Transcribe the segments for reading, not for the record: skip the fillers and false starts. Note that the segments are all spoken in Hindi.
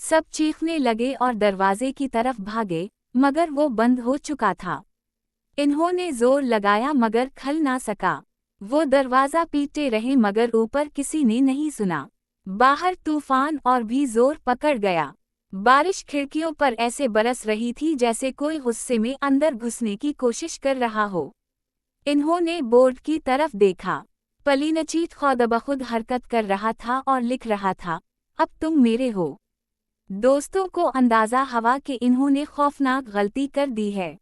सब चीखने लगे और दरवाजे की तरफ भागे, मगर वो बंद हो चुका था। इन्होंने जोर लगाया मगर खल ना सका। वो दरवाजा पीटते रहे मगर ऊपर किसी ने नहीं सुना। बाहर तूफान और भी जोर पकड़ गया। बारिश खिड़कियों पर ऐसे बरस रही थी जैसे कोई गुस्से में अंदर घुसने की कोशिश कर रहा हो। इन्होंने बोर्ड की तरफ देखा। पलीनचीत खुद हरकत कर रहा था और लिख रहा था, अब तुम मेरे हो। दोस्तों को अंदाजा हवा कि इन्होंने खौफनाक गलती कर दी है।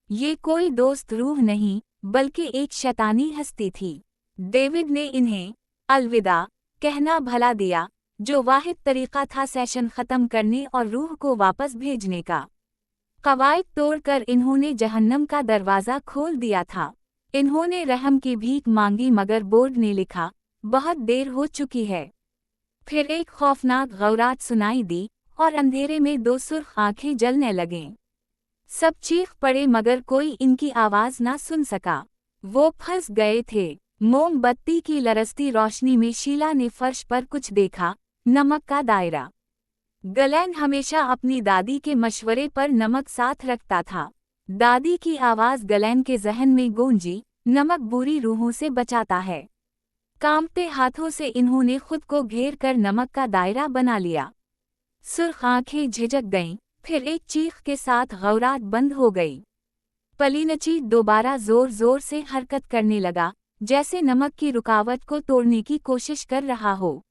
ये कोई दोस्त रूह नहीं, बल्कि एक शैतानी हस्ती थी। डेविड ने इन्हें अलविदा कहना भला दिया, जो वाहिद तरीका था सेशन ख़त्म करने और रूह को वापस भेजने का। कवायद तोड़कर इन्होंने जहन्नम का दरवाज़ा खोल दिया था। इन्होंने रहम की भीख मांगी मगर बोर्ड ने लिखा, बहुत देर हो चुकी है। फिर एक खौफनाक गौरात सुनाई दी और अंधेरे में दो सुर्ख आंखें जलने लगें। सब चीख पड़े मगर कोई इनकी आवाज़ ना सुन सका। वो फंस गए थे। मोमबत्ती की लरसती रोशनी में शीला ने फर्श पर कुछ देखा, नमक का दायरा। गलेन हमेशा अपनी दादी के मशवरे पर नमक साथ रखता था। दादी की आवाज़ गलेन के जहन में गूंजी, नमक बुरी रूहों से बचाता है। कांपते हाथों से इन्होंने खुद को घेर कर नमक का दायरा बना लिया। सुर्ख आंखें झिझक गईं, फिर एक चीख के साथ गौरात बंद हो गई। पलीनचीत दोबारा जोर जोर से हरकत करने लगा, जैसे नमक की रुकावट को तोड़ने की कोशिश कर रहा हो।